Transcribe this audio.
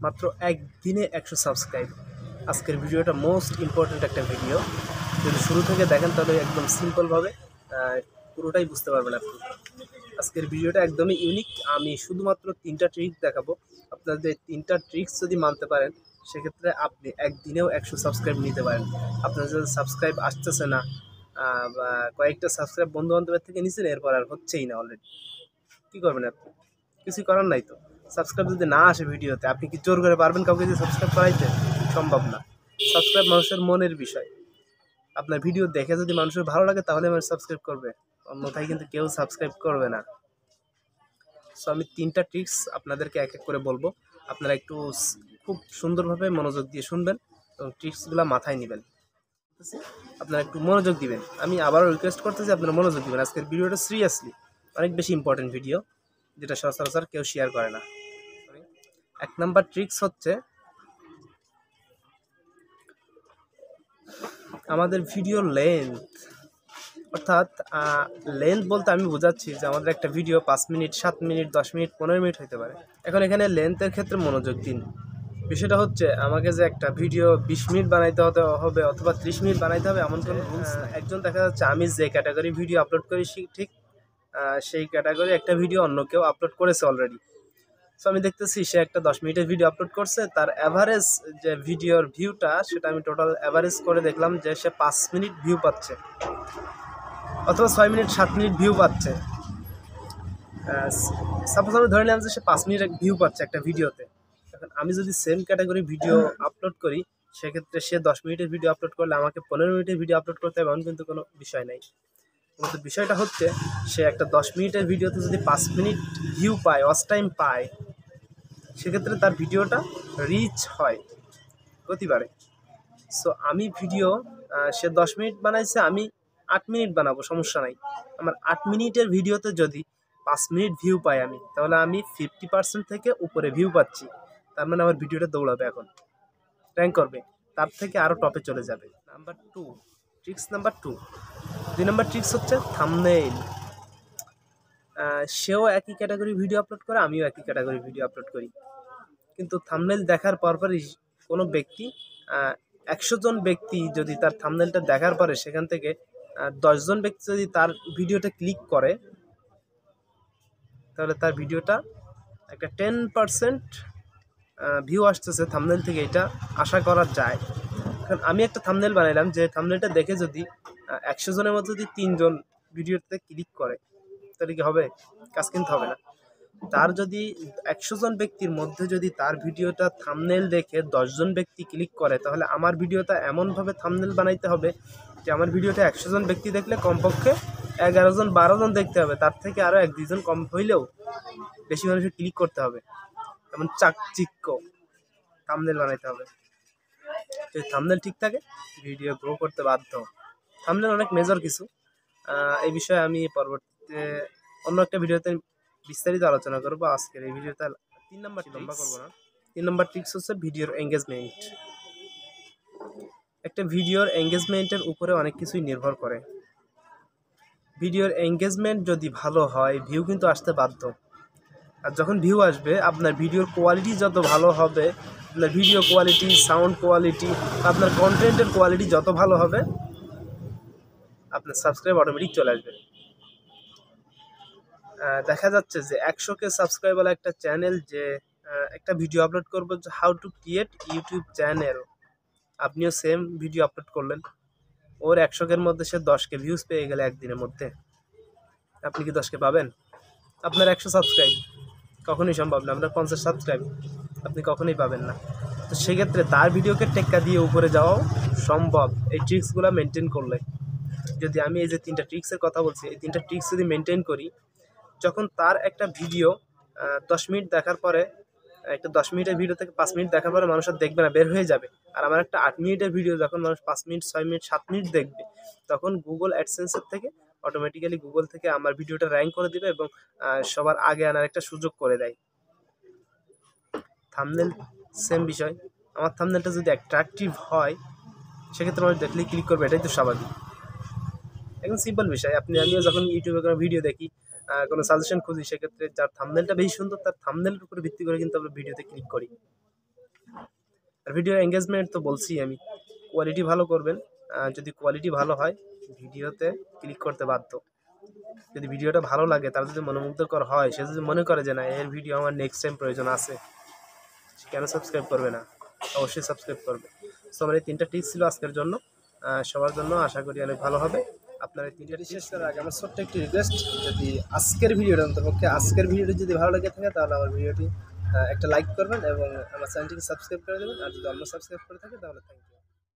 মাত্র একদিনে 100 সাবস্ক্রাইব। আজকের ভিডিওটা মোস্ট ইম্পর্ট্যান্ট একটা ভিডিও। যদি শুরু থেকে দেখেন তাহলে একদম সিম্পলভাবে পুরোটাই বুঝতে পারবেন আপনি। আজকের ভিডিওটা একদমই ইউনিক। আমি শুধুমাত্র 3টা ট্রিক্স দেখাবো। আপনাদের 3টা ট্রিক্স যদি মানতে পারেন সেক্ষেত্রে আপনি একদিনেও 100 সাবস্ক্রাইব নিতে পারেন। আপনার যদি সাবস্ক্রাইব আসতেছে না বা কয়েকটা সাবস্ক্রাইব বন্ধু-বান্ধবের থেকে নিছেন, এরপর আর হচ্ছেই না অলরেডি, কী করবেন আপনি? কিছুই করার নাই তো। সাবস্ক্রাইব যদি না আসে ভিডিওতে, আপনি কি জোর করে পারবেন কাউকে যে সাবস্ক্রাইব করাইতে? সম্ভব না। সাবস্ক্রাইব মানুষের মনের বিষয়। আপনার ভিডিও দেখে যদি মানুষের ভালো লাগে তাহলে মানুষ সাবস্ক্রাইব করবে, অন্যথায় কিন্তু কেউ সাবস্ক্রাইব করবে না। সো আমি 3টা ট্রিক্স আপনাদেরকে এক এক করে বলবো। আপনারা একটু খুব সুন্দরভাবে মনোযোগ দিয়ে শুনবেন এবং ট্রিক্সগুলো মাথায় নেবেন। আপনারা একটু মনোযোগ দিবেন। আমি আবারও রিকোয়েস্ট করতেছি আপনারা মনোযোগ দিবেন। আজকের ভিডিওটা সিরিয়াসলি অনেক বেশি ইম্পর্টেন্ট ভিডিও, যেটা সচরাচর কেউ শেয়ার করে না। 1 নাম্বার ট্রিক্স হচ্ছে আমাদের ভিডিও লেন্থ, অর্থাৎ লেন্থ বলতে আমি বোঝাচ্ছি যে আমাদের একটা video 5 minute, 7 minute, 10 minute, 15 minute হতে পারে। এখন এখানে লেন্থের ক্ষেত্রে মনোযোগ দিন। বিষয়টা হচ্ছে আমাকে যে একটা ভিডিও 20 মিনিট বানাইতে হবে অথবা 30 মিনিট বানাইতে হবে এমন কোনো রুলস নাই। একজন দেখা যাচ্ছে আমি যে ক্যাটাগরি ভিডিও আপলোড করি ঠিক সেই ক্যাটাগরি একটা ভিডিও অন্য কেউ আপলোড করেছে অলরেডি। সো আমি দেখতেছি সে একটা 10 মিনিটের ভিডিও আপলোড করছে, তার অ্যাভারেজ যে ভিডিওর ভিউটা সেটা আমি টোটাল অ্যাভারেজ করে দেখলাম যে সে 5 মিনিট ভিউ পাচ্ছে অথবা 6 মিনিট 7 মিনিট ভিউ পাচ্ছে। সাপোজ আমি ধরে নিলাম যে সে 5 মিনিট ভিউ পাচ্ছে একটা ভিডিওতে। এখন আমি যদি সেম ক্যাটাগরি ভিডিও আপলোড করি সেক্ষেত্রে সে 10 মিনিটের ভিডিও আপলোড করলে আমাকে 15 মিনিটের ভিডিও আপলোড করতে হবে, এমন কিন্তু কোনো বিষয় নাই। কিন্তু বিষয়টা হচ্ছে সে একটা 10 মিনিটের ভিডিওতে যদি 5 মিনিট ভিউ পায়, ওয়াচ টাইম পায়, সেক্ষেত্রে তার ভিডিওটা রিচ হয়, গতি বাড়ে। সো আমি ভিডিও সে 10 মিনিট বানাইছে, আমি 8 মিনিট বানাবো, সমস্যা নাই। আমার 8 মিনিটের ভিডিওতে যদি 5 মিনিট ভিউ পাই আমি, তাহলে আমি 50% থেকে উপরে ভিউ পাচ্ছি। তার মানে আমার ভিডিওটা দৌড়াবে, এখন র্যাঙ্ক করবে, তার থেকে আরও টপে চলে যাবে। Number 2, tricks number 2, 2 number tricks হচ্ছে থাম্বনেইল। সেও একই ক্যাটাগরি ভিডিও আপলোড করে, আমিও একই ক্যাটাগরি ভিডিও আপলোড করি, কিন্তু থাম্বনেইল দেখার পরপরই কোনো ব্যক্তি 100 জন ব্যক্তি যদি তার থাম্বনেইলটা দেখার পরে সেখান থেকে 10 জন ব্যক্তি যদি তার ভিডিওটা ক্লিক করে, তাহলে তার ভিডিওটা একটা 10% ভিউ আসতেছে থাম্বনেইল থেকে, এটা আশা করা যায়। কারণ আমি একটা থাম্বনেইল বানাইলাম, যে থাম্বনেইলটা দেখে যদি 100 জনের মধ্যে যদি 3 জন ভিডিওতে ক্লিক করে, তাহলে কি হবে? কাজ কিন্তু হবে না। তার যদি 100 জন ব্যক্তির মধ্যে যদি তার ভিডিওটা থাম্বনেইল দেখে 10 জন ব্যক্তি ক্লিক করে, তাহলে আমার ভিডিওটা এমনভাবে থাম্বনেইল বানাইতে হবে যে আমার ভিডিওটা 100 জন ব্যক্তি দেখলে কমপক্ষে 11 জন 12 জন দেখতে হবে, তার থেকে আরও 1-2 জন কম হইলেও বেশি মানুষের ক্লিক করতে হবে, এমন চাকচিক্য থাম্বনেইল বানাইতে হবে। যদি থাম্বনেইল ঠিক থাকে ভিডিও গ্রো করতে বাধ্য। থাম্বনেইল অনেক মেজর কিছু, এই বিষয়ে আমি পরবর্তীতে অন্য একটা ভিডিওতে বিস্তারিত আলোচনা করবো। আজকের এই ভিডিওতে 3 নাম্বার লম্বা করবো না। 3 নাম্বার ট্রিক্স হচ্ছে ভিডিওর এঙ্গেজমেন্ট। একটা ভিডিওর এঙ্গেজমেন্টের উপরে অনেক কিছুই নির্ভর করে। ভিডিওর এঙ্গেজমেন্ট যদি ভালো হয় ভিউ কিন্তু আসতে বাধ্য। আর যখন ভিউ আসবে আপনার ভিডিওর কোয়ালিটি যত ভালো হবে, আপনার ভিডিও কোয়ালিটি, সাউন্ড কোয়ালিটি, আপনার কন্টেন্টের কোয়ালিটি যত ভালো হবে, আপনার সাবস্ক্রাইব অটোমেটিক চলে আসবে। দেখা যাচ্ছে যে 100K সাবস্ক্রাইবার একটা চ্যানেল যে একটা ভিডিও আপলোড করবো how to create YouTube channel, আপনিও সেম ভিডিও আপলোড করলেন, ওর 100K মধ্যে সে 10K ভিউজ পেয়ে গেলে একদিনের মধ্যে, আপনি কি 10K পাবেন? আপনার 100 সাবস্ক্রাইব কখনোই সম্ভব না। আপনার 50 সাবস্ক্রাইব আপনি কখনোই পাবেন না। তো সেক্ষেত্রে তার ভিডিওকে টেক্কা দিয়ে উপরে যাওয়াও সম্ভব এই ট্রিক্সগুলো মেনটেন করলে। যদি আমি এই যে 3টা ট্রিক্সের কথা বলছি, এই 3টা ট্রিক্স যদি মেনটেন করি, যখন তার একটা ভিডিও 10 মিনিট দেখার পরে, একটা 10 মিনিটের ভিডিও থেকে 5 মিনিট দেখার পরে মানুষ আর দেখবে না, বের হয়ে যাবে। আর আমার একটা 8 মিনিটের ভিডিও যখন মানুষ 5 মিনিট, 6 মিনিট, 7 মিনিট দেখবে, তখন গুগল অ্যাডসেন্সের থেকে অটোমেটিক্যালি গুগল থেকে আমার ভিডিওটা র্যাঙ্ক করে দিবে এবং সবার আগে আনার একটা সুযোগ করে দেয়। থাম্বনেল সেম বিষয়। আমার থাম্বনেলটা যদি অ্যাট্রাকটিভ হয় সেক্ষেত্রে মানুষ দেখলেই ক্লিক করবে, এটাই তো স্বাভাবিক। একদম সিম্পল বিষয়। আমিও যখন ইউটিউবে কোনো ভিডিও দেখি, কোনো সাজেশন খুঁজি, সেক্ষেত্রে যার থাম্বনেলটা বেশি সুন্দর তার থাম্বনেলের উপরে ভিত্তি করে কিন্তু আমরা ভিডিওতে ক্লিক করি। আর ভিডিও এঙ্গেজমেন্ট তো বলছি আমি, কোয়ালিটি ভালো করবেন। যদি কোয়ালিটি ভালো হয় ভিডিওতে ক্লিক করতে বাধ্য। যদি ভিডিওটা ভালো লাগে, তার যদি মনোমুগ্ধকর হয়, সে যদি মনে করে যে না এর ভিডিও আমার নেক্সট টাইম প্রয়োজন আছে, সে কেন সাবস্ক্রাইব করবে না? অবশ্যই সাবস্ক্রাইব করবে। সো আমার এই 3টা টিপস ছিল আজকের জন্য, সবার জন্য। আশা করি অনেক ভালো হবে। আপনার এই 3টা শেষ করার আগে আমার ছোট্ট একটি রিকোয়েস্ট, যদি আজকের ভিডিওটা অন্তর্পক্ষে আজকের ভিডিওটি যদি ভালো লেগে থাকে তাহলে আমার ভিডিওটি একটা লাইক করবেন এবং আমার চ্যানেলটিকে সাবস্ক্রাইব করে দেবেন। আর যদি অন্য সাবস্ক্রাইব করে থাকে তাহলে থ্যাংক ইউ।